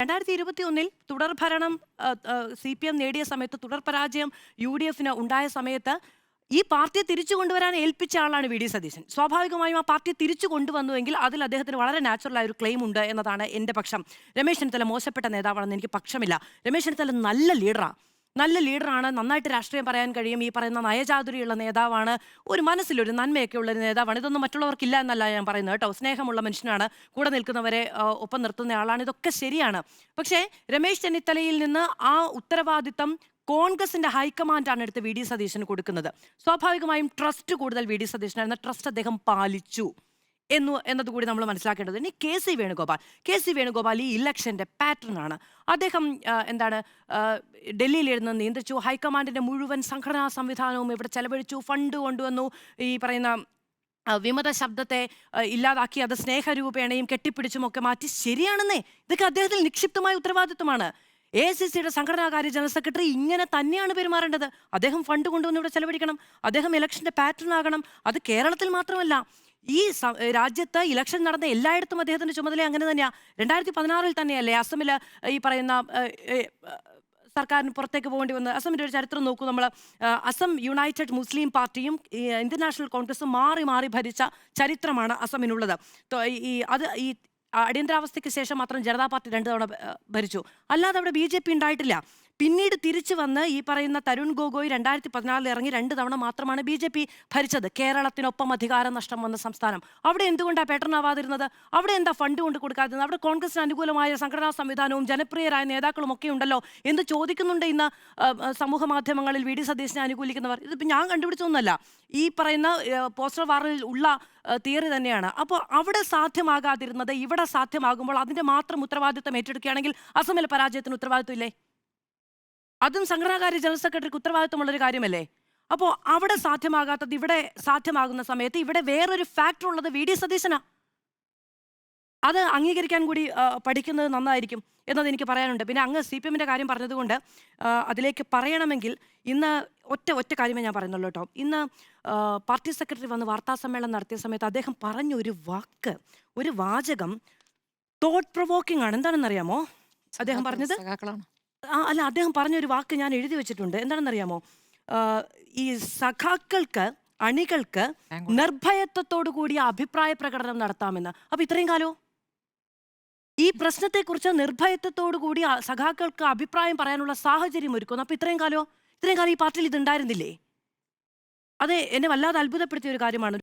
2021 തുടർഭരണം CPM നേടിയ സമയത്ത് തുടർ പരാജയം UDF-ന് ഉണ്ടായ സമയത്ത് ഈ പാർട്ടിയെ തിരിച്ചു കൊണ്ടുവരാൻ ഏൽപ്പിച്ച ആളാണ് വി ഡി സതീശൻ. സ്വാഭാവികമായും ആ പാർട്ടിയെ തിരിച്ചു കൊണ്ടുവന്നുവെങ്കിൽ അതിൽ അദ്ദേഹത്തിന് വളരെ നാച്ചുറലായ ഒരു ക്ലെയിം ഉണ്ട് എന്നതാണ് എൻ്റെ പക്ഷം. രമേശ് ചെന്നിത്തല മോശപ്പെട്ട നേതാവാണെന്ന് എനിക്ക് പക്ഷമില്ല. രമേശ് ചെന്നിത്തല നല്ല ലീഡറാണ്, നന്നായിട്ട് രാഷ്ട്രീയം പറയാൻ കഴിയും, ഈ പറയുന്ന നയചാതുരിയുള്ള നേതാവാണ്, ഒരു മനസ്സിലൊരു നന്മയൊക്കെ ഉള്ള ഒരു നേതാവാണ്. ഇതൊന്നും മറ്റുള്ളവർക്കില്ല എന്നല്ല ഞാൻ പറയുന്നത് കേട്ടോ. സ്നേഹമുള്ള മനുഷ്യനാണ്, കൂടെ നിൽക്കുന്നവരെ ഒപ്പം നിർത്തുന്ന ആളാണ്, ഇതൊക്കെ ശരിയാണ്. പക്ഷേ രമേശ് ചെന്നിത്തലയിൽ നിന്ന് ആ ഉത്തരവാദിത്തം കോൺഗ്രസിന്റെ ഹൈക്കമാൻഡാണ് എടുത്ത് വി ഡി സതീശന് കൊടുക്കുന്നത്. സ്വാഭാവികമായും ട്രസ്റ്റ് കൂടുതൽ വി ഡി സതീശനായിരുന്ന ട്രസ്റ്റ് അദ്ദേഹം പാലിച്ചു എന്നതുകൂടി നമ്മൾ മനസ്സിലാക്കേണ്ടത്. ഇനി കെ സി വേണുഗോപാൽ ഈ ഇലക്ഷന്റെ പാറ്റേൺ ആണ്. അദ്ദേഹം ഡൽഹിയിലിരുന്ന് നിയന്ത്രിച്ചു, ഹൈക്കമാൻഡിന്റെ മുഴുവൻ സംഘടനാ സംവിധാനവും ഇവിടെ ചെലവഴിച്ചു, ഫണ്ട് കൊണ്ടുവന്നു, ഈ പറയുന്ന വിമത ശബ്ദത്തെ ഇല്ലാതാക്കി, അത് സ്നേഹരൂപേണയും കെട്ടിപ്പിടിച്ചും ഒക്കെ മാറ്റി. ശരിയാണെന്നേ, ഇതൊക്കെ അദ്ദേഹത്തിൽ നിക്ഷിപ്തമായ ഉത്തരവാദിത്വമാണ്. AICCയുടെ സംഘടനാകാര്യ ജനറൽ സെക്രട്ടറി ഇങ്ങനെ തന്നെയാണ് പെരുമാറേണ്ടത്. അദ്ദേഹം ഫണ്ട് കൊണ്ടുവന്ന് ഇവിടെ ചെലവഴിക്കണം, അദ്ദേഹം ഇലക്ഷന്റെ പാറ്റേൺ ആകണം. അത് കേരളത്തിൽ മാത്രമല്ല, ഈ രാജ്യത്ത് ഇലക്ഷൻ നടന്ന എല്ലായിടത്തും അദ്ദേഹത്തിന്റെ ചുമതല അങ്ങനെ തന്നെയാണ്. 2016 തന്നെയല്ലേ അസമിൽ ഈ പറയുന്ന സർക്കാരിന് പുറത്തേക്ക് പോകേണ്ടി വന്നത്. അസമിൻ്റെ ഒരു ചരിത്രം നോക്കൂ നമ്മൾ. അസം യുണൈറ്റഡ് മുസ്ലിം പാർട്ടിയും ഇന്ത്യൻ നാഷണൽ കോൺഗ്രസും മാറി മാറി ഭരിച്ച ചരിത്രമാണ് അസമിനുള്ളത്. ഈ അടിയന്തരാവസ്ഥയ്ക്ക് ശേഷം മാത്രം ജനതാ പാർട്ടി 2 തവണ ഭരിച്ചു, അല്ലാതെ അവിടെ BJP ഉണ്ടായിട്ടില്ല. പിന്നീട് തിരിച്ചു വന്ന് ഈ പറയുന്ന തരുൺ ഗൊഗോയ് 2014 ഇറങ്ങി 2 തവണ മാത്രമാണ് BJP ഭരിച്ചത്. കേരളത്തിനൊപ്പം അധികാരം നഷ്ടം വന്ന സംസ്ഥാനം. അവിടെ എന്തുകൊണ്ടാണ് പാറ്റേൺ ആവാതിരുന്നത്? അവിടെ എന്താ ഫണ്ട് കൊണ്ട് കൊടുക്കാതിരുന്നത്? അവിടെ കോൺഗ്രസിന് അനുകൂലമായ സംഘടനാ സംവിധാനവും ജനപ്രിയരായ നേതാക്കളും ഒക്കെ ഉണ്ടല്ലോ എന്ന് ചോദിക്കുന്നുണ്ട് ഇന്ന് സമൂഹ മാധ്യമങ്ങളിൽ വി ഡി സതീശനെ അനുകൂലിക്കുന്നവർ. ഇതിപ്പോൾ ഞാൻ കണ്ടുപിടിച്ചൊന്നുമല്ല, ഈ പറയുന്ന പോസ്റ്റർ വാറിൽ ഉള്ള തിയറി തന്നെയാണ്. അപ്പോൾ അവിടെ സാധ്യമാകാതിരുന്നത് ഇവിടെ സാധ്യമാകുമ്പോൾ അതിൻ്റെ മാത്രം ഉത്തരവാദിത്തം ഏറ്റെടുക്കുകയാണെങ്കിൽ അസമിലെ പരാജയത്തിന് ഉത്തരവാദിത്വം ഇല്ലേ? അതും സംഘടനാകാര്യ ജനറൽ സെക്രട്ടറിക്ക് ഉത്തരവാദിത്തമുള്ളൊരു കാര്യമല്ലേ? അപ്പോൾ അവിടെ സാധ്യമാകാത്തത് ഇവിടെ സാധ്യമാകുന്ന സമയത്ത് ഇവിടെ വേറൊരു ഫാക്ടർ ഉള്ളത് വി ഡി സതീശനാ. അത് അംഗീകരിക്കാൻ കൂടി പഠിക്കുന്നത് നന്നായിരിക്കും എന്നത് എനിക്ക് പറയാനുണ്ട്. പിന്നെ അങ്ങ് CPM-ൻ്റെ കാര്യം പറഞ്ഞതുകൊണ്ട് അതിലേക്ക് പറയണമെങ്കിൽ ഇന്ന് ഒറ്റ കാര്യമേ ഞാൻ പറയുന്നുള്ളൂ കേട്ടോ. ഇന്ന് പാർട്ടി സെക്രട്ടറി വന്ന് വാർത്താസമ്മേളനം നടത്തിയ സമയത്ത് അദ്ദേഹം പറഞ്ഞ ഒരു വാചകം തോട്ട് പ്രൊവോക്കിംഗ് ആണ്. എന്താണെന്നറിയാമോ അദ്ദേഹം പറഞ്ഞത്? അല്ല, അദ്ദേഹം പറഞ്ഞൊരു വാക്ക് ഞാൻ എഴുതി വെച്ചിട്ടുണ്ട്. എന്താണെന്നറിയാമോ? ഈ സഖാക്കൾക്ക്, അണികൾക്ക് നിർഭയത്വത്തോടു കൂടിയ അഭിപ്രായ പ്രകടനം നടത്താമെന്ന്. അപ്പൊ ഇത്രയും കാലോ ഈ പ്രശ്നത്തെക്കുറിച്ച് നിർഭയത്വത്തോടു കൂടി സഖാക്കൾക്ക് അഭിപ്രായം പറയാനുള്ള സാഹചര്യം ഒരുക്കുന്നു. അപ്പൊ ഇത്രയും കാലം ഈ പാർട്ടിയിൽ ഇത് ഉണ്ടായിരുന്നില്ലേ? അത് എന്നെ വല്ലാതെ അത്ഭുതപ്പെടുത്തിയ ഒരു കാര്യമാണ്.